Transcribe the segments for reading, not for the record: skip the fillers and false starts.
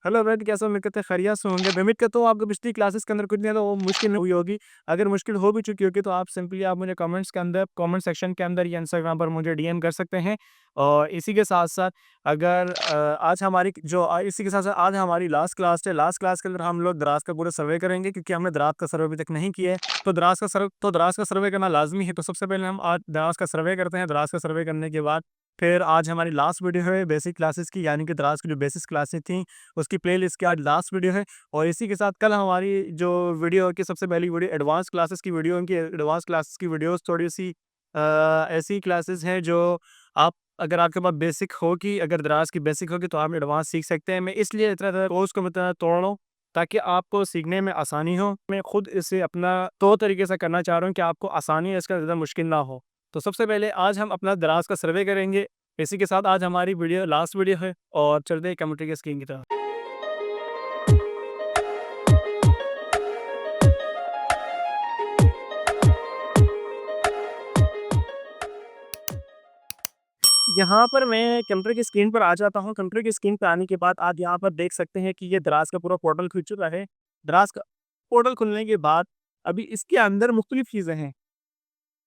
Hello friend, कैसे हो? उम्मीद करते हैं खैरियत से होंगे। मैं उम्मीद करता हूँ आपको पिछली क्लासेस के अंदर कुछ नहीं तो वो मुश्किल नहीं हुई होगी। अगर मुश्किल हो भी चुकी होगी तो आप सिंपली आप मुझे कमेंट्स के अंदर कमेंट सेक्शन के अंदर या इंस्टाग्राम पर मुझे डीएम कर सकते हैं। और इसी के साथ-साथ अगर आज हमारी जो इसी के साथ-साथ आज हमारी लास्ट क्लास है। लास्ट क्लास के अंदर हम लोग द्रास का पूरा सर्वे करेंगे क्योंकि हमने द्रास का सर्वे अभी तक नहीं किया है। तो द्रास का सर्वे करना लाज़मी है। तो सबसे पहले हम आज द्रास का सर्वे करते हैं। द्रास का सर्वे करने के बाद फिर आज हमारी लास्ट वीडियो है बेसिक क्लासेस की, यानी कि द्रास की जो बेसिक क्लासेस थी उसकी प्लेलिस्ट की आज लास्ट वीडियो है। और इसी के साथ कल हमारी जो वीडियो की सबसे पहली वीडियो एडवांस क्लासेस की वीडियो उनकी एडवांस क्लासेस की वीडियोस थोड़ी-सी ऐसी क्लासेस हैं जो आप अगर आपके पास बेसिक होगी, अगर दराज़ की बेसिक होगी तो आप एडवांस सीख सकते हैं। मैं इसलिए इतना ज़्यादा कोर्स को मैं इतना तोड़ रहा हूँ ताकि आपको सीखने में आसानी हो। मैं खुद इसे अपना तौर तरीके से करना चाह रहा हूँ कि आपको आसानी है, इसका ज़्यादा मुश्किल ना हो। तो सबसे पहले आज हम अपना दराज़ का सर्वे करेंगे। इसी के साथ आज हमारी वीडियो लास्ट वीडियो है और चलते हैं कंप्यूटर की स्क्रीन की तरफ। यहाँ पर मैं कंप्यूटर की स्क्रीन पर आ जाता हूँ। कंप्यूटर की स्क्रीन पे आने के बाद आप यहाँ पर देख सकते हैं कि ये दराज़ का पूरा पोर्टल खुल चुका है। दराज़ का पोर्टल खुलने के बाद अभी इसके अंदर मुख्तलिफ़ चीज़ें हैं।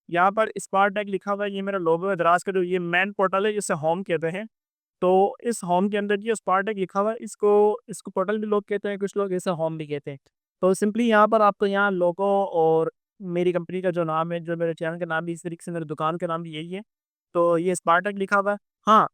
यहाँ पर स्पार्क टैग लिखा हुआ है, ये मेरा लोगो है। दराज़ का जो ये मेन पोर्टल है जिसे होम कहते हैं। तो इस होम के अंदर ये स्पार्क टैग लिखा हुआ है, इसको इसको पोर्टल भी लोग कहते हैं, कुछ लोग इसे होम भी कहते हैं। तो सिंपली यहाँ पर आपको यहाँ लोगो और मेरी कंपनी का जो नाम है, जो मेरे चैनल का नाम भी इस तरीके से, मेरी दुकान का नाम भी यही है। तो ये स्पार्क टैग लिखा हुआ है। हाँ,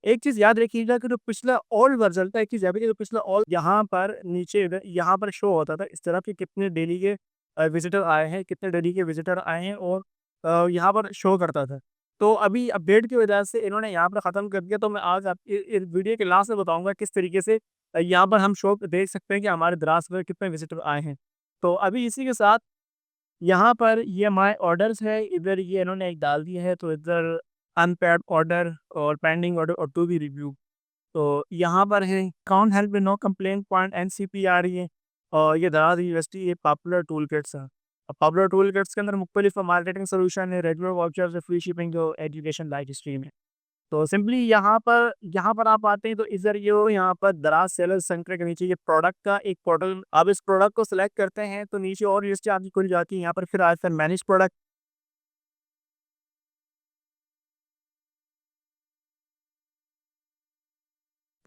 एक चीज़ याद रखिएगा कि जो पिछला ओल्ड वर्ज़न था, एक चीज़ याद रखिए, जो पिछला ओल्ड यहाँ पर नीचे इधर यहाँ पर शो होता था इस तरह के कितने डेली के विज़िटर आए हैं, कितने डेली के विज़िटर आए हैं और यहाँ पर शो करता था। तो अभी अपडेट की वजह से इन्होंने यहाँ पर ख़त्म कर दिया। तो मैं आज आप इस वीडियो के लास्ट में बताऊँगा किस तरीके से यहाँ पर हम शो देख सकते हैं कि हमारे द्रास में कितने विज़िटर आए हैं। तो अभी इसी के साथ यहाँ पर ये माय ऑर्डर्स है, इधर ये इन्होंने एक डाल दिया है, तो इधर अनपेड ऑर्डर और पेंडिंग ऑर्डर और टू बी रिव्यू। तो यहाँ पर है count help with no complaint point NCP आ रही है। और ये दराज यूनिवर्सिटी ये पॉपुलर टूल किट्स है। अब पॉपुलर टूल किट्स के अंदर मुख्तलिफ मार्केटिंग सोल्यूशन है, रेगुलर वाउचर्स है, फ्री शिपिंग जो एजुकेशन लाइव स्ट्रीम है। तो सिंपली यहाँ पर आप आते हैं तो इधर ये यहाँ पर दराज सेलर सेंटर के नीचे ये प्रोडक्ट का एक पोर्टल, आप इस प्रोडक्ट को सिलेक्ट करते हैं तो नीचे और लिस्ट आपकी खुल जाती है। यहाँ पर फिर आता है manage product.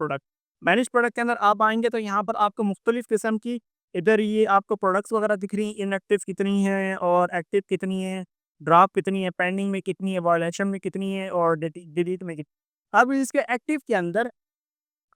Product manage product के अंदर आप आएँगे तो यहाँ पर आपको मुख्तलिफ़ किस्म की इधर ये आपको प्रोडक्ट्स वगैरह दिख रही हैं, इनएक्टिव कितनी है और एक्टिव कितनी है, ड्रॉप कितनी है, पेंडिंग में कितनी है, वायलेशन में कितनी है और डिलीट में कितनी। अब इसके एक्टिव के अंदर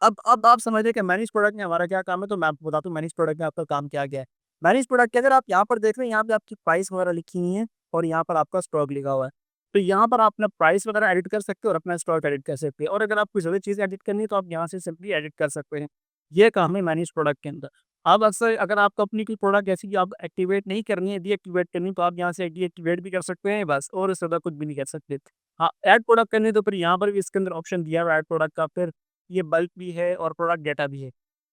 अब आप समझिए कि मैनेज प्रोडक्ट में हमारा क्या काम है, तो मैं आपको बताता हूँ मैनेज प्रोडक्ट में आपका काम क्या-क्या है। मैनेज प्रोडक्ट के अंदर आप यहाँ पर देख रहे हैं, यहाँ पे आपकी प्राइस वगैरह लिखी हुई है और यहाँ पर आपका स्टॉक लिखा हुआ है। तो यहाँ पर आप अपना प्राइस वगैरह एडिट कर सकते हो और अपना स्टॉक एडिट कर सकते हैं और अगर आपको ज़रूरी चीज़ एडिट करनी है तो आप यहाँ से सिंपली एडिट कर सकते हैं। ये काम है मैनेज प्रोडक्ट के अंदर। अब अक्सर अगर आपको अपनी कोई प्रोडक्ट ऐसी कि आप एक्टिवेट नहीं करनी है, डीएक्टिवेट करनी है, तो आप यहाँ से डीएक्टिवेट भी कर सकते हैं बस, और इससे ज़्यादा कुछ भी नहीं कर सकते। हाँ, ऐड प्रोडक्ट करनी है तो फिर यहाँ पर भी इसके अंदर ऑप्शन दिया हुआ है ऐड प्रोडक्ट का, फिर ये बल्क भी है और प्रोडक्ट डेटा भी है।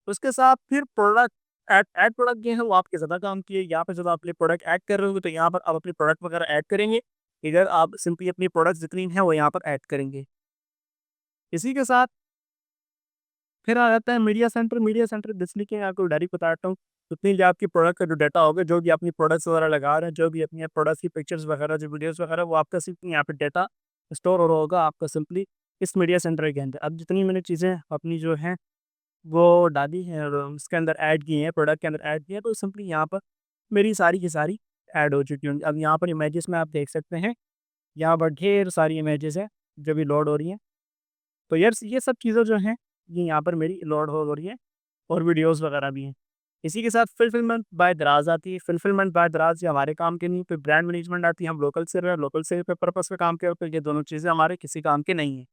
उसके साथ फिर प्रोडक्ट ऐड ऐड प्रोडक्ट जो है वो आपके ज़्यादा काम की है। यहाँ पे जब आप अपने प्रोडक्ट ऐड कर रहे होगे तो यहाँ पर आप अपनी प्रोडक्ट वगैरह ऐड करेंगे। इधर आप सिंपली अपनी प्रोडक्ट्स जितनी हैं वो यहाँ पर ऐड करेंगे। इसी के साथ फिर आ जाता है मीडिया सेंटर। मीडिया सेंटर इसलिए कि मैं आपको डायरेक्ट बताता हूँ, जितनी भी आपकी प्रोडक्ट का जो डाटा होगा, जो भी अपनी प्रोडक्ट्स वगैरह लगा रहे हैं, जो भी अपनी प्रोडक्ट्स की पिक्चर्स वगैरह, जो वीडियोज़ वगैरह, वो आपका सिर्फ़ यहाँ पे डाटा स्टोर हो रहा होगा आपका सिंपली इस मीडिया सेंटर के अंदर। अब जितनी मैंने चीज़ें अपनी जो हैं वो डाली हैं और उसके अंदर ऐड की हैं, प्रोडक्ट के अंदर ऐड की हैं, तो सिंपली यहाँ पर मेरी सारी की सारी ऐड हो चुकी होंगी। अब यहाँ पर इमेजेस में आप देख सकते हैं, यहाँ पर ढेर सारी इमेजेस हैं, जो भी लोड हो रही हैं। तो यार ये सब चीज़ें जो हैं, ये यहाँ पर मेरी लोड हो रही हैं और वीडियोज़ वगैरह भी हैं। इसी के साथ फुलफिलमेंट बाय दराज़ आती है। फुलफिलमेंट बाय दराज़ ये हमारे काम की नहीं है। फिर ब्रांड मैनेजमेंट आती है, हम लोकल सेल पे पर्पज़ पे काम करते हैं। ये दोनों चीज़ें हमारे किसी काम की नहीं है।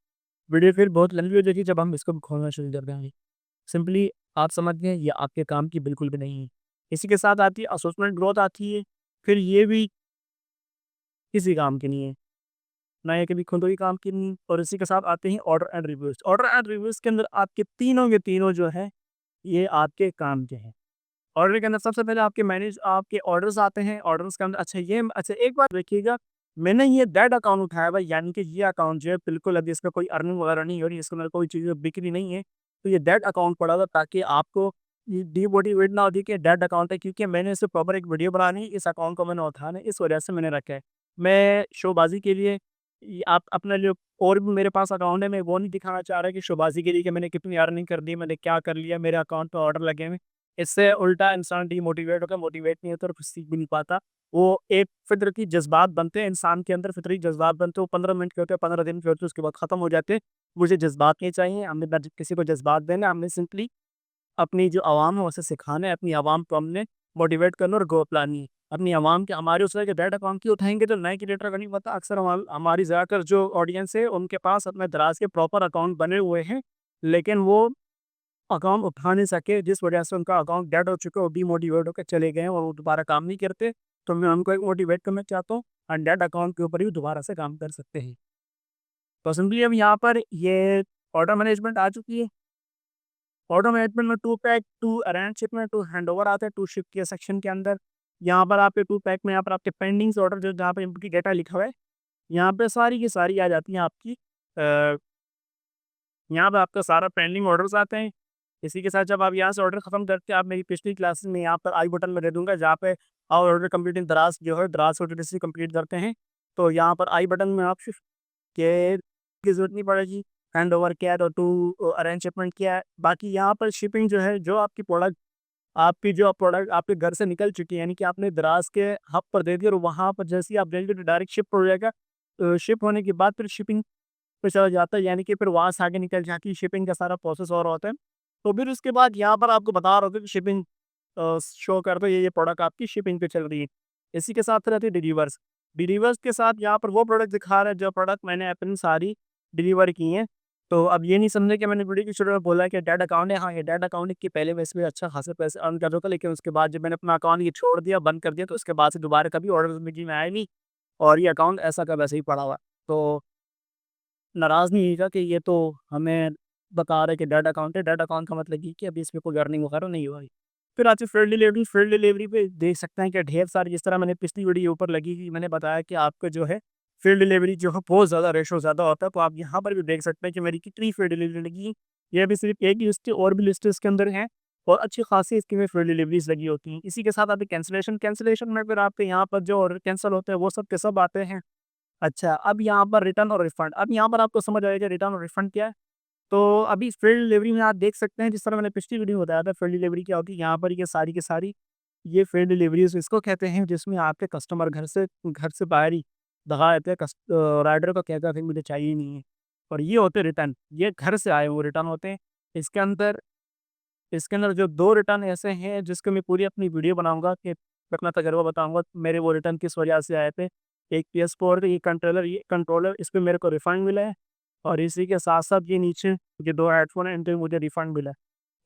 वीडियो फिर बहुत लंबी हो जाएगी जब हम इसको खोलना शुरू कर देंगे। सिंपली आप समझ गए ये आपके काम की बिल्कुल भी नहीं है। इसी के साथ आती है असेसमेंट ग्रोथ आती है, फिर ये भी किसी काम की नहीं है, ना ये कभी खुद ही काम की नहीं। और इसी के साथ आते हैं order and reviews. Order and reviews के अंदर आपके तीनों के तीनों जो है, ये आपके काम के हैं। ऑर्डर के अंदर सबसे पहले आपके ऑर्डर्स आते हैं, ऑर्डर्स के अंदर अच्छा एक बात देखिएगा, मैंने ये दैट अकाउंट उठाया हुआ है, यानी कि ये अकाउंट जो है बिल्कुल अभी इसमें कोई अर्निंग वगैरह नहीं हो रही है, इसके अंदर कोई चीज़ बिक्री नहीं है। तो ये डेट अकाउंट पड़ा था ताकि आपको ये डिमोटिवेट ना हो कि डेट अकाउंट है, क्योंकि मैंने इससे प्रॉपर एक वीडियो बनानी है, इस अकाउंट को मैंने उठाना है, इस वजह से मैंने रखा है। मैं शोबाजी के लिए आप अपना जो और भी मेरे पास अकाउंट है, मैं वो नहीं दिखाना चाह रहा कि शोबाजी के लिए कि मैंने कितनी अर्निंग कर दी, मैंने क्या कर लिया, मेरे अकाउंट पे ऑर्डर लगे हुए। इससे उल्टा इंसान डिमोटिवेट होकर मोटिवेट नहीं होता और कुछ सीख भी नहीं पाता। वो एक फितर की जज्बात बनते हैं इंसान के अंदर, फितरी जज्बात बनते हैं, वो 15 मिनट के होते हैं, 15 दिन के होते हैं, उसके बाद खत्म हो जाते हैं। मुझे जज्बात नहीं चाहिए, हमने ना किसी को जज्बात देना, हमने सिंपली अपनी जो आवाम है उसे सिखाना है, अपनी आवाम को हमने मोटिवेट करना और ग्रोथ लानी है। अपनी आवाम के हमारे उस तरह के डेट अकाउंट क्यों उठाएँगे जो नए क्रिएटर को नहीं पता। अक्सर हमारी ज़्यादातर जो ऑडियंस है उनके पास अपने दराज़ के प्रॉपर अकाउंट बने हुए हैं, लेकिन वो अकाउंट उठा नहीं सके, जिस वजह से उनका अकाउंट डेड हो चुका है, वो डीमोटिवेट होकर चले गए हैं और वो दोबारा काम नहीं करते। तो मैं उनको एक मोटिवेट करना चाहता हूँ, अनडेड अकाउंट के ऊपर भी दोबारा से काम कर सकते हैं। तो सिंपली अब यहाँ पर ये ऑर्डर मैनेजमेंट आ चुकी है। ऑर्डर मैनेजमेंट में 2 पैक, 2 अरेंज शिपमेंट, 2 हैंडओवर आते हैं, 2 शिप के सेक्शन के अंदर। यहाँ पर आपके 2 पैक में यहाँ पर आपके पेंडिंग्स ऑर्डर जो जहाँ पे इनपुट डेटा लिखा हुआ है, यहाँ पे सारी की सारी आ जाती हैं आपकी। यहाँ पे आपका सारा पेंडिंग ऑर्डर्स आते हैं। इसी के साथ जब आप यहाँ से ऑर्डर खत्म करके आप मेरी पिछली क्लासेस में यहाँ पर आई बटन में दे दूँगा, जहाँ पे और ऑर्डर कंप्लीटिंग दराज़ जो है, दराज़ ऑर्डर जैसे कंप्लीट करते हैं, तो यहाँ पर आई बटन में आप के की ज़रूरत नहीं पड़ेगी। हैंडओवर क्या है तो टू अरेंज शिपमेंट क्या है। बाकी यहाँ पर शिपिंग जो है, जो आपकी जो प्रोडक्ट आपके घर से निकल चुकी है, यानी कि आपने दराज़ के हब पर दे दिया और वहाँ पर जैसे ही आप देंगे तो डायरेक्ट शिप हो जाएगा। शिप होने के बाद फिर शिपिंग पे चला जाता है, यानी कि फिर वहाँ से आगे निकल जाती है, शिपिंग का सारा प्रोसेस और होता है। तो फिर उसके बाद यहाँ पर आपको बता रहा होगा कि शिपिंग शो कर दो, ये प्रोडक्ट आपकी शिपिंग पे चल रही है। इसी के साथ रहती है डिलीवर्स। डिलीवर्स के साथ यहाँ पर वो प्रोडक्ट दिखा रहा है जो प्रोडक्ट मैंने अपनी सारी डिलीवर की हैं। तो अब ये नहीं समझे कि मैंने वीडियो की शुरू में बोला है कि डेट अकाउंट है। हाँ, ये डेट अकाउंट है कि पहले मैं इसमें अच्छा खासे पैसे अर्न कर रहा था, लेकिन उसके बाद जब मैंने अपना अकाउंट ये छोड़ दिया, बंद कर दिया, तो उसके बाद से दोबारा कभी ऑर्डर ज़िंदगी में आया नहीं और ये अकाउंट ऐसा का वैसे ही पड़ा हुआ है। तो नाराज़ नहीं होइएगा कि ये तो हमें बता रहे हैं कि डेड अकाउंट है। डेड अकाउंट का मतलब ये कि अभी इसमें कोई अर्निंग वगैरह नहीं हो रही। फिर आती है फील्ड डिलीवरी पे देख सकते हैं कि ढेर सारी, जिस तरह मैंने पिछली वीडियो ऊपर लगी थी, मैंने बताया कि आपको जो है फील्ड डिलीवरी जो है बहुत ज़्यादा रेशो ज़्यादा होता है। तो आप यहाँ पर भी देख सकते हैं कि मेरी कितनी फील्ड डिलीवरी लगी। ये भी सिर्फ एक लिस्ट है, और भी लिस्ट इसके अंदर हैं और अच्छी खासी इसकी में फील्ड डिलीवरीज़ लगी होती हैं। इसी के साथ आती है कैंसलेशन में फिर आपके यहाँ पर जो ऑर्डर कैंसल होते हैं वो सब के सब आते हैं। अच्छा, अब यहाँ पर रिटर्न और रिफंड। अब यहाँ पर आपको समझ आएगा रिटर्न और रिफंड क्या है। तो अभी फील्ड डिलीवरी में आप देख सकते हैं, जिस तरह मैंने पिछली वीडियो में बताया था फील्ड डिलीवरी क्या होती है। यहाँ पर ये सारी की सारी ये फील्ड डिलीवरीज़ इसको कहते हैं, जिसमें आपके कस्टमर घर से बाहर ही दगा देते हैं, राइडर को कहता है फिर मुझे चाहिए ही नहीं है। और ये होते हैं रिटर्न, ये घर से आए हुए रिटर्न होते हैं। इसके अंदर इसके अंदर जो 2 रिटर्न ऐसे हैं जिसको मैं पूरी अपनी वीडियो बनाऊँगा कि मैं अपना तजुर्बा बताऊँगा मेरे वो रिटर्न किस वजह से आए थे। एक PS4 ये कंट्रोलर इस पे मेरे को रिफंड मिला है और इसी के साथ-साथ ये नीचे ये 2 हेडफ़ोन हैं, इन पे मुझे रिफंड मिला है।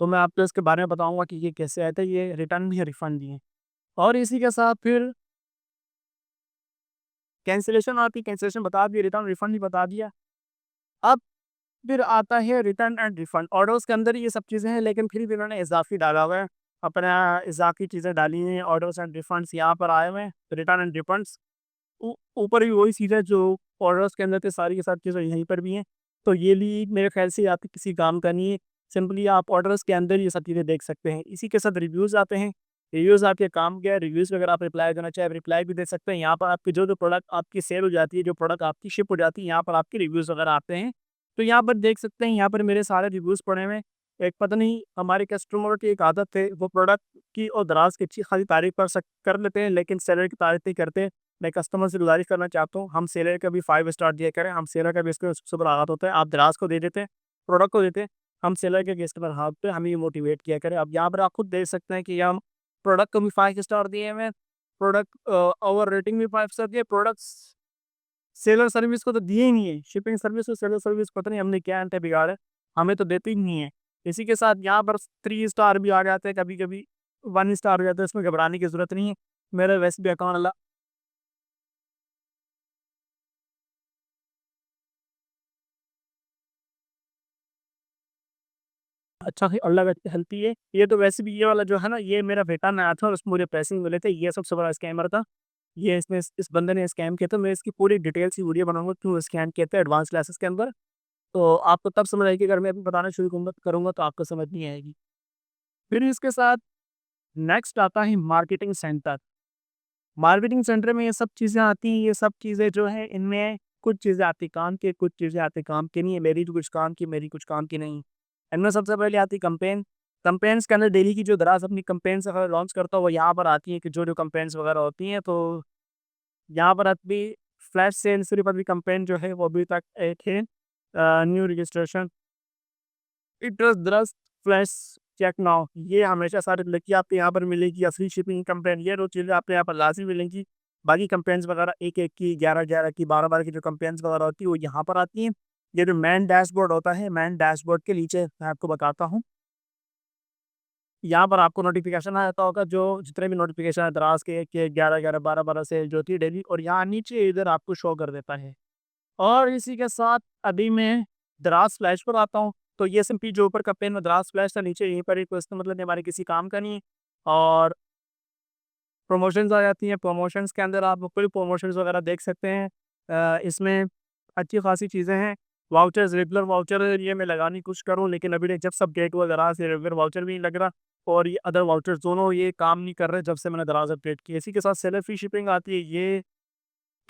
तो मैं आपको इसके बारे में बताऊँगा कि ये कैसे आए थे, ये रिटर्न भी है, रिफंड भी है। और इसी के साथ फिर कैंसलेशन आती है, कैंसलेशन बता दिया, रिटर्न रिफंड भी बता दिया। अब फिर आता है रिटर्न एंड रिफंड। ऑर्डर्स के अंदर ये सब चीज़ें हैं, लेकिन फिर भी इन्होंने इज़ाफ़ी डाला हुआ है। अपना इज़ाफ़ी चीज़ें डाली हैं, ऑर्डर्स एंड रिफंड्स यहाँ पर आए हुए हैं, रिटर्न एंड रिफंड्स। ऊपर भी वही चीज़ है जो ऑर्डर्स के अंदर थे, सारी की सारी चीज़ें यहीं पर भी हैं। तो ये भी मेरे ख़्याल से आपके किसी काम का नहीं है। सिंपली आप ऑर्डर्स के अंदर ये सब चीज़ें देख सकते हैं। इसी के साथ रिव्यूज़ आते हैं। रिव्यूज़ आपके काम क्या है, रिव्यूज़ वगैरह आप रिप्लाई देना चाहें, रिप्लाई भी दे सकते हैं। यहाँ पर आपकी जो प्रोडक्ट आपकी सेल हो जाती है, जो प्रोडक्ट आपकी शिप हो जाती है, यहाँ पर आपके रिव्यूज़ वगैरह आते हैं। तो यहाँ पर देख सकते हैं, यहाँ पर मेरे सारे रिव्यूज़ पड़े हुए हैं। एक पता नहीं हमारे कस्टमर की एक आदत है, वो प्रोडक्ट की और दराज़ की अच्छी खासी तारीफ़ कर लेते हैं, लेकिन सेलर की तारीफ़ नहीं करते। मैं कस्टमर से गुज़ारिश करना चाहता हूँ, हम सेलर का भी 5 स्टार दिया करें। हम सेलर का भी इसका सबसे बड़ा आदत होता है, आप दराज़ को दे देते हैं, प्रोडक्ट को देते हैं, हम सेलर के कस्टमर हाथ पे हमें ये मोटिवेट किया करें। अब यहाँ पर आप खुद देख सकते हैं कि हम प्रोडक्ट को भी 5 स्टार दिए हुए हैं, प्रोडक्ट ओवर रेटिंग भी 5 स्टार दिए, प्रोडक्ट्स सेलर सर्विस को तो दिए ही नहीं है। शिपिंग सर्विस और सेलर सर्विस पता नहीं हमने क्या अंतर बिगाड़ा है, हमें तो देते ही नहीं है। इसी के साथ यहाँ पर 3 स्टार भी आ जाते हैं, कभी-कभी 1 स्टार हो जाता है, इसमें घबराने की ज़रूरत नहीं है। मेरा वैसे भी अकाउंट अच्छा है, अल्लाह का हेल्पी है। ये तो वैसे भी ये वाला जो है ना, ये मेरा बेटा नया था और उसमें मुझे पैसे मिले थे, ये सबसे बड़ा स्कैमर था। ये इस बंदे ने स्कैम किया था। मैं इसकी पूरी डिटेल सी वीडियो बनाऊँगा, क्यों स्कैम किया था एडवांस क्लासेस के अंदर। तो आपको तब समझ आएगी, अगर मैं अभी बताना शुरू करूँगा तो आपको समझ नहीं आएगी। फिर इसके साथ नेक्स्ट आता है मार्केटिंग सेंटर। मार्केटिंग सेंटर में ये सब चीज़ें आती हैं, ये सब चीज़ें जो हैं इनमें कुछ चीज़ें आती काम की, कुछ चीज़ें आती काम की नहीं है। मेरी तो कुछ काम की, मेरी कुछ काम की नहीं। इनमें सबसे पहले आती कैम्पेन। कैम्पेन्स के अंदर डेली की जो दराज़ अपनी कैम्पेन्स अगर लॉन्च करता हूँ, वो यहाँ पर आती है कि जो-जो कैम्पेन्स वगैरह होती हैं, तो यहाँ पर अभी फ्लैश सेल सिर्फ़ अभी कैम्पेन जो है वो अभी तक एक है न्यू रजिस्ट्रेशन इट डज़ दरअसल फ्लैश चेक नाउ, ये हमेशा सारी लड़की आपको यहाँ पर मिलेगी या फ्री शिपिंग कैंपेन, ये 2 चीज़ें आपको यहाँ पर लाज़मी मिलेंगी। बाकी कैंपेन्स वगैरह 1-1 की, 11-11 की, 12-12 की जो कैंपेन्स वगैरह होती है वो यहाँ पर आती हैं। ये जो मेन डैशबोर्ड होता है, मेन डैशबोर्ड के नीचे मैं आपको बताता हूँ, यहाँ पर आपको नोटिफ़िकेशन आ जाता होगा, जो जितने भी नोटिफ़िकेशन है दराज़ के 11-11, 12-12 सेल जो होती है डेली, और यहाँ नीचे इधर आपको शो कर देता है। और इसी के साथ अभी मैं दराज़ फ्लैश पर आता हूँ, तो ये सिंपली जो ऊपर का पेन में दराज़ फ्लैश था, नीचे यहीं पर एक इसका मतलब हमारे किसी काम का नहीं है। और प्रमोशंस आ जाती हैं, प्रमोशंस के अंदर आप कोई प्रमोशंस वगैरह देख सकते हैं। इसमें अच्छी खासी चीज़ें हैं। वाउचर्स, रेगुलर वाउचर ये मैं लगाने की कोशिश करूँ, लेकिन अभी तक जब से अपडेट हुआ दराज़ से रेगुलर वाउचर भी नहीं लग रहा, और ये अदर वाउचर्स दोनों ये काम नहीं कर रहे जब से मैंने दराज़ अपडेट की है। इसी के साथ सेलर फ्री शिपिंग आती है, ये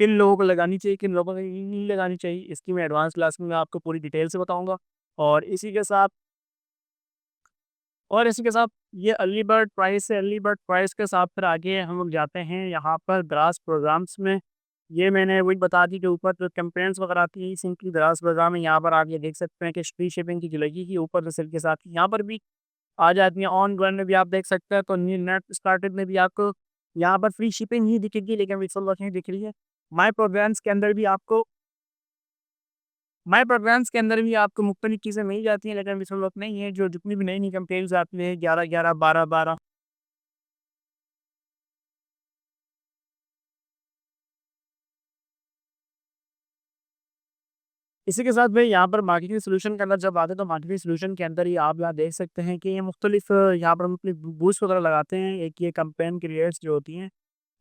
किन लोगों को लगानी चाहिए, किन लोगों को नहीं लगानी चाहिए, इसकी मैं एडवांस क्लास में मैं आपको पूरी डिटेल से बताऊँगा। और इसी के साथ और इसी के साथ ये अर्ली बर्ड प्राइस है, अर्ली बर्ड प्राइस के साथ फिर आगे हम लोग जाते हैं यहाँ पर द्रास प्रोग्राम्स में। ये मैंने वही बता दी कि ऊपर जो कैंपेन्स वगैरह आती है सिंपली द्रास प्रोग्राम है, यहाँ पर आप ये देख सकते हैं कि फ्री शिपिंग की जो लगेगी ऊपर से के साथ यहाँ पर भी आ जाती है। ऑन ग्राउंड में भी आप देख सकते हैं, तो न्यू नेट स्टार्टेड में भी आपको यहाँ पर फ्री शिपिंग ही दिखेगी, लेकिन विजुअल वर्क नहीं दिख रही है। माय प्रोग्राम्स के अंदर भी आपको माय प्रोग्राम्स के अंदर भी आपको मुख्तलिफ चीज़ें मिल जाती हैं, लेकिन विजुअल वर्क नहीं है। जो जितनी भी नई-नई कैंपेन्स आती हैं 11-11, 12-12, इसी के साथ भाई यहाँ पर मार्केटिंग सॉल्यूशन के अंदर जब आते हैं, तो मार्केटिंग सॉल्यूशन के अंदर ही आप यहाँ देख सकते हैं कि ये मुख्तलिफ यहाँ पर मुख्तलिफ बूस्ट वगैरह लगाते हैं। एक ये कैंपेन क्रिएट्स जो होती हैं,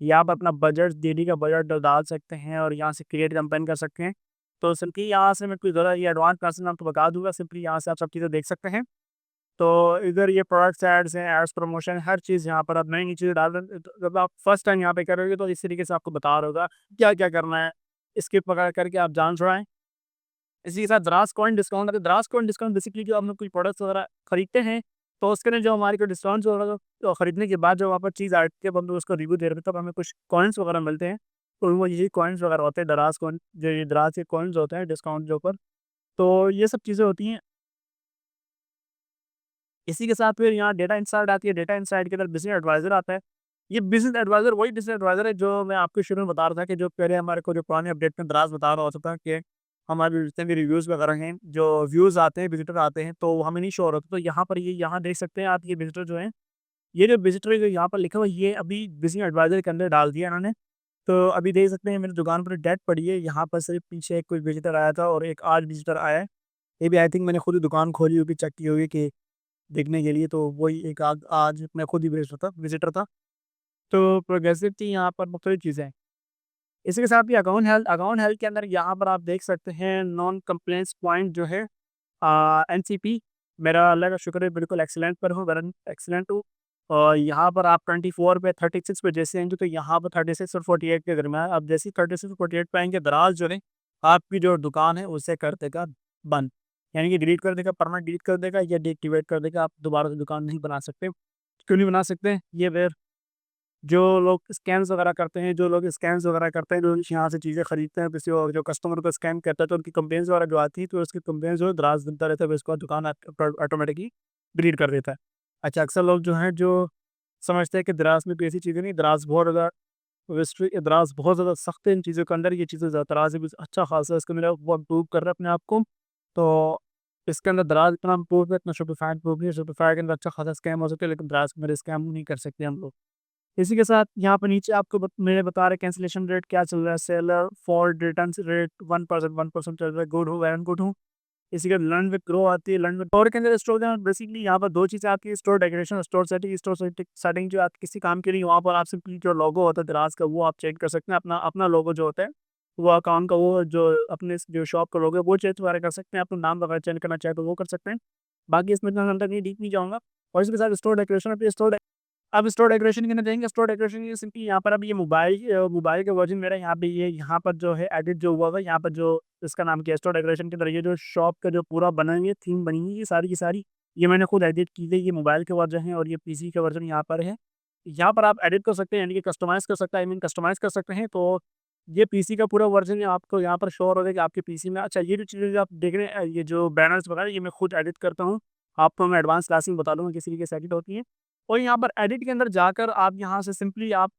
यहाँ पर अपना बजट डेली का बजट डाल सकते हैं और यहाँ से क्रिएट कैंपेन कर सकते हैं। तो सिंपली यहाँ से मैं कोई ज़रा ये एडवांस क्लासेस में आपको बता दूंगा, सिंपली यहाँ से आप सब चीज़ें देख सकते हैं। तो इधर ये प्रोडक्ट्स एड्स हैं, एड्स प्रमोशन हर चीज़ यहाँ पर आप नई-नई चीज़ें डाल रहे हैं। तो जब आप फर्स्ट टाइम यहाँ पे करोगे तो इस तरीके से आपको बता रहा होगा क्या-क्या करना है। स्किप वगैरह करके आप जान छुड़ाएँ। इसी के साथ द्रास कॉइन डिस्काउंट है, तो द्रास कॉइन डिस्काउंट बेसिकली जो हम लोग कोई प्रोडक्ट्स वगैरह खरीदते हैं, तो उसके लिए जो हमारे को डिस्काउंट्स वगैरह तो खरीदने के बाद जो वहाँ पर चीज़ आती है, जब हम लोग उसका रिव्यू दे रहे हैं, तब हमें कुछ कॉइन्स वगैरह मिलते हैं। तो वो यही कॉइन्स वगैरह होते हैं, दराज कॉइन, जो ये दराज के कॉइन्स होते हैं डिस्काउंट के ऊपर। तो ये सब चीज़ें होती हैं। इसी के साथ फिर यहाँ डेटा इंसाइट आती है, डेटा इंसाइट के अंदर बिज़नेस एडवाइज़र आता है। ये बिज़नेस एडवाइज़र वही बिज़नेस एडवाइज़र है जो मैं आपको शुरू में बता रहा था, कि जो पहले हमारे को जो पुराने अपडेट में दराज़ बता रहा होता था कि हमारे जितने भी रिव्यूज़ वगैरह हैं, जो व्यूज़ आते हैं, विज़िटर आते हैं, तो वो हमें नहीं शो हो रहा था। तो यहाँ पर ये यहाँ देख सकते हैं आप, ये विज़िटर जो हैं, ये जो विज़िटर जो यहाँ पर लिखा हुआ है, ये अभी बिज़नेस एडवाइज़र के अंदर डाल दिया इन्होंने। तो अभी देख सकते हैं मेरी दुकान पर डेट पड़ी है, यहाँ पर सिर्फ़ पीछे कोई विज़िटर आया था और एक आज विज़िटर आया है। ये भी आई थिंक मैंने खुद ही दुकान खोली होगी, चेक की होगी कि देखने के लिए, तो वही एक आज मैं खुद ही विज़िटर था। तो प्रोग्रेसिव थी यहाँ पर मुख्तलिफ़ चीज़ें। इसी के साथ ही अकाउंट हेल्थ के अंदर यहाँ पर आप देख सकते हैं नॉन कंप्लेंट्स पॉइंट जो है एनसीपी, मेरा अल्लाह का शुक्र है बिल्कुल एक्सीलेंट पर हूँ, वेरी एक्सीलेंट हूँ। और यहाँ पर आप 24 पे 36 पे जैसे आएँगे, तो यहाँ पर 36 और 48 के दरमियान आप जैसे ही 36 और 48 पे आएँगे, दराज़ जो है आपकी जो दुकान है उसे कर देगा बंद। यानी कि डिलीट कर देगा, परमानेंट डिलीट कर देगा या डीएक्टिवेट कर देगा, आप दोबारा से दुकान नहीं बना सकते। क्यों नहीं बना सकते? ये फिर जो लोग स्कैम्स वगैरह करते हैं, जो लोग स्कैम्स वगैरह करते हैं, जो यहाँ से चीज़ें खरीदते हैं, किसी और जो कस्टमर को स्कैम करता है, तो उनकी कंप्लेंट्स वगैरह जो आती है, तो उसकी कंप्लेंट्स जो है दराज़ मिलता रहता है, फिर उसके बाद दुकान ऑटोमेटिकली डिलीट कर देता है। अच्छा, अक्सर लोग जो हैं, जो समझते हैं कि दराज़ में कोई ऐसी चीज़ें नहीं, दराज़ बहुत ज़्यादा दराज़ बहुत ज़्यादा सख्त है इन चीज़ों के अंदर, ये चीज़ें दराज़ भी अच्छा खासा इसको मेरा वो इम्प्रूव कर रहा है अपने आप को। तो इसके अंदर दराज़ इतना इम्प्रूव है, इतना शॉपिफ़ाई इम्प्रूव नहीं है, शॉपिफ़ाई के अंदर अच्छा खासा स्कैम हो सकता है, लेकिन दराज़ में स्कैम नहीं कर सकते हम लोग। इसी के साथ यहाँ पर नीचे आपको मेरे बता रहे कैंसिलेशन रेट क्या चल रहा है, सेलर फॉल्ट रिटर्न रेट 1% चल रहा है, गुड हूँ, वेरी गुड हूँ। इसी के लर्न विद ग्रो आती है, लर्न विद स्टोर के अंदर स्टोर में बेसिकली यहाँ पर दो चीज़ें आती है, स्टोर डेकोरेशन, स्टोर सेटिंग जो आप किसी काम की नहीं, वहाँ पर आप सिंपली जो लोगो होता है दराज का, वो आप चेंज कर सकते हैं, अपना अपना लोगो जो होता है वो अकाउंट का वो जो अपने जो शॉप का लोगो है वो चेंज वगैरह कर सकते हैं, अपना नाम वगैरह चेंज करना चाहे तो वो कर सकते हैं। बाकी इसमें इतना अंदर नहीं डीप नहीं जाऊँगा। और इसके साथ स्टोर डेकोरेशन, अब स्टोर डेकोरेशन के अंदर जाएँगे, स्टोर डेकोरेशन ये सिंपली यहाँ पर अब ये मोबाइल का वर्ज़न मेरा यहाँ पे ये यहाँ पर जो है एडिट जो हुआ हुआ है, यहाँ पर जो इसका नाम क्या है स्टोर डेकोरेशन के अंदर ये जो शॉप का जो पूरा बना है, ये थीम बनी है, ये सारी की सारी ये मैंने खुद एडिट की है। ये मोबाइल के वर्ज़न है और ये पीसी का वर्ज़न यहाँ पर है। यहाँ पर आप एडिट कर सकते हैं, यानी कि कस्टमाइज़ कर सकते हैं, आई मीन कस्टमाइज़ कर सकते हैं। तो ये पीसी का पूरा वर्ज़न है, आपको यहाँ पर शो हो रहा है कि आपके पीसी में अच्छा ये जो चीज़ें जो आप देख रहे हैं ये जो बैनर्स वगैरह ये मैं खुद एडिट करता हूँ। आपको मैं एडवांस क्लास में बता दूँगा किस तरीके से एडिट होती है। और यहाँ पर एडिट के अंदर जाकर आप यहाँ से सिंपली आप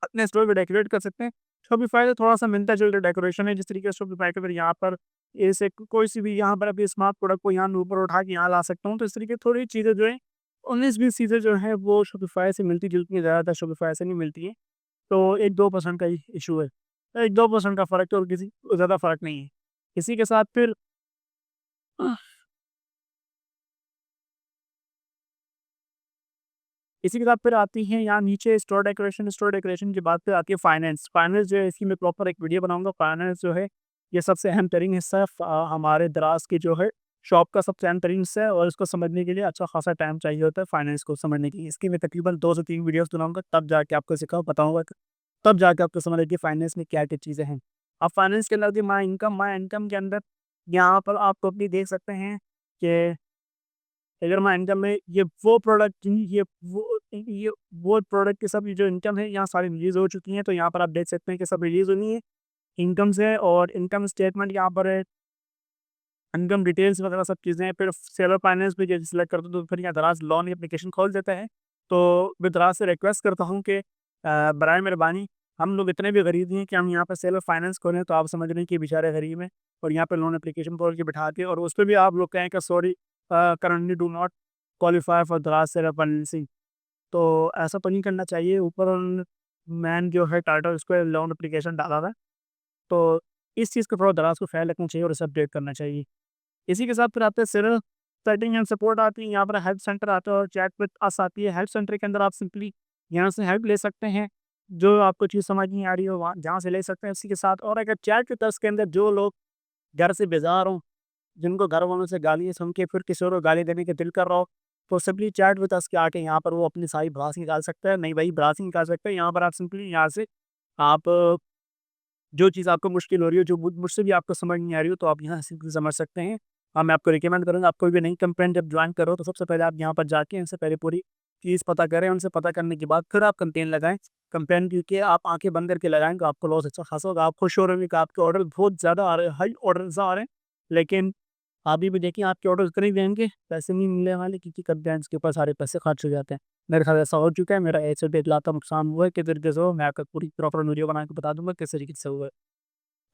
अपने स्टोर को डेकोरेट कर सकते हैं। शॉपिफ़ाई से थोड़ा-सा मिलता-जुलता डेकोरेशन है, जिस तरीके से शॉपिफ़ाई के फिर यहाँ पर ऐसे कोई सी भी यहाँ पर अभी स्मार्ट प्रोडक्ट को यहाँ ऊपर उठा के यहाँ ला सकता हूँ। तो इस तरीके थोड़ी चीज़ें जो है 19-20 चीज़ें जो हैं वो शॉपिफ़ाई से मिलती-जुलती हैं, ज़्यादातर शॉपिफ़ाई से नहीं मिलती हैं। तो 1-2% का ही इश्यू है। 1-2% का फ़र्क है और किसी ज़्यादा फ़र्क नहीं है। इसी के साथ फिर इसी के साथ फिर आती हैं यहाँ नीचे स्टोर डेकोरेशन के बाद फिर आती है फाइनेंस। फाइनेंस जो है इसकी मैं प्रॉपर एक वीडियो बनाऊँगा। फाइनेंस जो है ये सबसे अहम तरीन हिस्सा है हमारे दराज़ की जो है शॉप का सबसे अहम तरीन हिस्सा है और इसको समझने के लिए अच्छा खासा टाइम चाहिए होता है फाइनेंस को समझने के लिए। इसकी मैं तकरीबन 2 से 3 वीडियोज़ बनाऊँगा तब जाके आपको बताऊँगा तब जाके आपको समझ आएगी फाइनेंस में क्या-क्या चीज़ें हैं। अब फाइनेंस के अंदर भी माई इनकम के अंदर यहाँ पर आप अपनी देख सकते हैं कि अगर मैं इनकम में ये वो प्रोडक्ट की सब ये जो इनकम है यहाँ सारी रिलीज़ हो चुकी हैं, तो यहाँ पर आप देख सकते हैं कि सब रिलीज़ हुई हैं, इनकम से और इनकम स्टेटमेंट यहाँ पर है, इनकम डिटेल्स वगैरह सब चीज़ें हैं। फिर सेलर फाइनेंस पे जैसे सिलेक्ट करते हो तो फिर यहाँ दराज़ लोन की एप्लीकेशन खोल देता है। तो मैं दराज़ से रिक्वेस्ट करता हूँ कि बराए मेहरबानी हम लोग इतने भी गरीब नहीं हैं कि हम यहाँ पे सेलर फाइनेंस खोलें, तो आप समझ रहे हैं कि बेचारे गरीब हैं और यहाँ पे लोन एप्लीकेशन खोल के बिठा के और उसपे भी आप लोग कहें कि sorry currently do not qualify for दराज़ सेलर फाइनेंसिंग। तो ऐसा तो नहीं करना चाहिए। ऊपर मैन जो है टाइटल उसपे लोन एप्लीकेशन डाला था। तो इस चीज़ को थोड़ा दराज़ को ख़्याल रखना चाहिए और इसे अपडेट करना चाहिए। इसी के साथ फिर आते हैं सिर्फ सेटिंग एंड सपोर्ट आती है, यहाँ पर हेल्प सेंटर आता है और चैट विद अस आती है। हेल्प सेंटर के अंदर आप सिंपली यहाँ से हेल्प ले सकते हैं, जो आपको चीज़ समझ नहीं आ रही हो वहाँ जहाँ से ले सकते हैं इसी के साथ। और अगर चैट विद अस के अंदर जो लोग घर से बेज़ार हों, जिनको घर वालों से गालियाँ सुन के फिर किसी और को गाली देने का दिल कर रहा हो, तो सिंपली चैट विद अस के आके यहाँ पर वो अपनी सारी भड़ास निकाल सकता है, नहीं भाई भड़ास नहीं निकाल सकता है। यहाँ पर आप सिंपली यहाँ से आप जो चीज़ आपको मुश्किल हो रही हो, जो मुझसे भी आपको समझ नहीं आ रही हो, तो आप यहाँ से समझ सकते हैं। मैं आपको रिकमेंड करूँगा, आप कोई भी नई कंप्लेंट जब जॉइन करो, तो सबसे पहले आप यहाँ पर जाके उनसे पहले पूरी चीज़ पता करें। उनसे पता करने के बाद फिर आप कंप्लेन लगाएँ। कंप्लेन क्योंकि आप आँखें बंद करके लगाएँ, तो आपको लॉस अच्छा खासा होगा। आप खुश हो रहे होंगे कि आपके ऑर्डर बहुत ज़्यादा आ रहे हैं, हाई ऑर्डर्स आ रहे हैं, लेकिन अभी भी देखिए आपके ऑर्डर उतने ही रहेंगे, पैसे नहीं मिलने वाले क्योंकि कंप्लेंट्स के ऊपर सारे पैसे खर्च हो जाते हैं। मेरे साथ ऐसा हो चुका है, मेरा ऐसे 1 लाख का नुकसान हुआ है, किस तरीके से हुआ मैं आपको पूरी प्रॉपर वीडियो बना के बता दूँगा किस तरीके से हुआ है।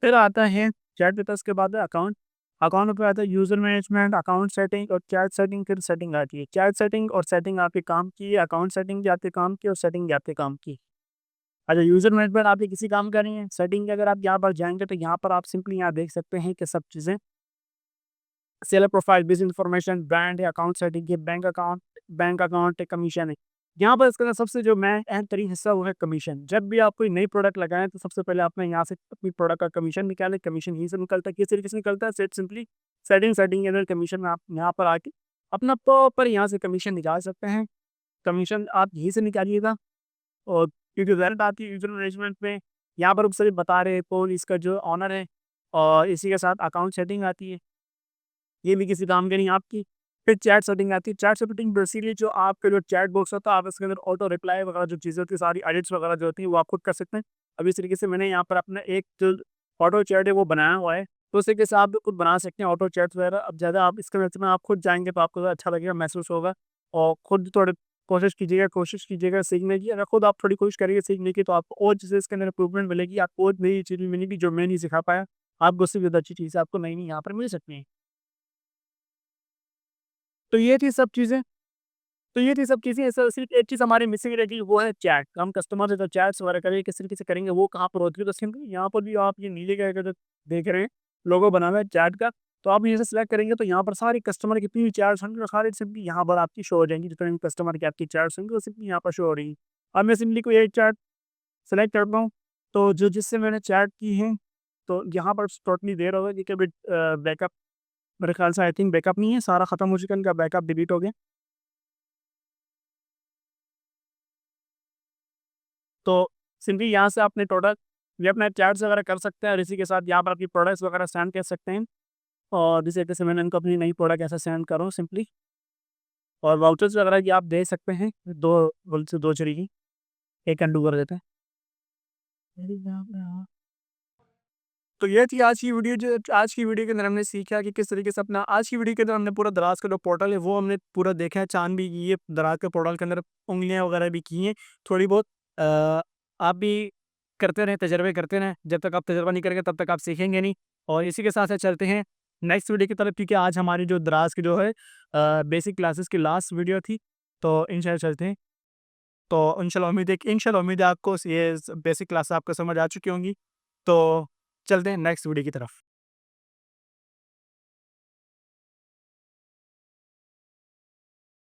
फिर आता है चैट विद अस के बाद अकाउंट। अकाउंट पे आता है यूज़र मैनेजमेंट, अकाउंट सेटिंग और चैट सेटिंग, फिर सेटिंग आती है। चैट सेटिंग और सेटिंग आपके काम की है, अकाउंट सेटिंग भी आपके काम की है और सेटिंग भी आपके काम की है। अच्छा यूज़र मैनेजमेंट आपकी किसी काम का नहीं है, सेटिंग अगर आप यहाँ पर जाएँगे तो यहाँ पर आप सिंपली यहाँ देख सकते हैं कि सब चीज़ें seller profile, business information, brand है, अकाउंट सेटिंग है, बैंक अकाउंट है, कमीशन है। यहाँ पर इसका सबसे जो मैं अहम तरीन हिस्सा वो है कमीशन। जब भी आप कोई नई प्रोडक्ट लगाएँ तो सबसे पहले आपने यहाँ से अपनी प्रोडक्ट का कमीशन निकालें, कमीशन यहीं से निकलता है। किस तरीके से निकलता है? सेट सिंपली सेटिंग के अंदर कमीशन में आप यहाँ पर आके अपना प्रॉपर यहाँ से कमीशन निकाल सकते हैं। कमीशन आप यहीं से निकालिएगा और क्योंकि रिज़ल्ट आती है यूज़र मैनेजमेंट में, यहाँ पर सभी बता रहे हैं कौन इसका जो ओनर है और इसी के साथ अकाउंट सेटिंग आती है। ये भी किसी काम की नहीं आपकी। फिर चैट सेटिंग आती है। चैट सेटिंग बेसिकली जो आपका जो चैट बॉक्स होता है, आप इसके अंदर ऑटो रिप्लाई वगैरह जो चीज़ें होती हैं, सारी एडिट्स वगैरह जो होती हैं, वो आप खुद कर सकते हैं। अब इस तरीके से मैंने यहाँ पर अपना एक जो ऑटो चैट है, वो बनाया हुआ है। तो उस तरीके से आप भी खुद बना सकते हैं ऑटो चैट्स वगैरह। अब ज़्यादा आप इसके में आप खुद जाएँगे तो आपको ज़्यादा अच्छा लगेगा, महसूस होगा और खुद थोड़े कोशिश कीजिएगा सीखने की। अगर खुद आप थोड़ी कोशिश करेंगे सीखने की, तो आपको और चीज़ें इसके अंदर इम्प्रूवमेंट मिलेगी। आपको और नई चीज़ें मिलेंगी जो मैं नहीं सिखा पाया। आपको उससे भी ज़्यादा अच्छी चीज़ें आपको नई-नई यहाँ पर मिल सकती हैं। तो ये थी सब चीज़ें तो ये थी सब चीज़ें ऐसा सिर्फ़ एक चीज़ हमारी मिसिंग रह गई वो है चैट। हम कस्टमर से जो चैट्स वगैरह करें किस तरीके से करेंगे वो कहाँ पर होती है तो सिंपली यहाँ पर भी आप ये नीले कलर का जो देख रहे हैं लोगो बना हुआ है चैट का। तो आप इसे सेलेक्ट करेंगे तो यहाँ पर सारी कस्टमर की जितनी भी चैट्स होंगी वो सारी सिंपली यहाँ पर आपकी शो हो जाएँगी। जितने भी कस्टमर की आपकी चैट्स होंगी वो सिंपली यहाँ पर शो हो रही हैं। अब मैं सिंपली कोई एक चैट सेलेक्ट करता हूँ, तो जो जिससे मैंने चैट की है तो यहाँ पर टोटली देर हो गई क्योंकि अभी बैकअप मेरे ख्याल से आई थिंक बैकअप नहीं है, सारा ख़त्म हो चुका है, इनका बैकअप डिलीट हो गया। तो सिंपली यहाँ से अपने प्रोडक्ट ये अपना चैट्स वगैरह कर सकते हैं और इसी के साथ यहाँ पर अपनी प्रोडक्ट्स वगैरह सेंड कर सकते हैं। और जिस तरीके से मैंने इनको अपनी नई प्रोडक्ट ऐसा सेंड करूँ सिंपली, और वाउचर्स वगैरह की आप दे सकते हैं, 2 बोल से 2 चलेगी, एक एंड कर देते हैं। तो ये थी आज की वीडियो, जो आज की वीडियो के अंदर हमने सीखा कि किस तरीके से अपना आज की वीडियो के अंदर हमने पूरा दराज का जो पोर्टल है वो हमने पूरा देखा है, चांद भी की है दराज के पोर्टल के अंदर, उंगलियां वगैरह भी की हैं थोड़ी बहुत। आप भी करते रहें, तजर्बे करते रहें, जब तक आप तजर्बा नहीं करेंगे तब तक आप सीखेंगे नहीं। और इसी के साथ साथ चलते हैं नेक्स्ट वीडियो की तरफ, क्योंकि आज हमारी जो दराज की जो है बेसिक क्लासेस की लास्ट वीडियो थी। तो इंशाल्लाह चलते हैं। तो इंशाल्लाह उम्मीद है आपको ये बेसिक क्लास आपको समझ आ चुकी होंगी। तो चलते हैं नेक्स्ट वीडियो की तरफ।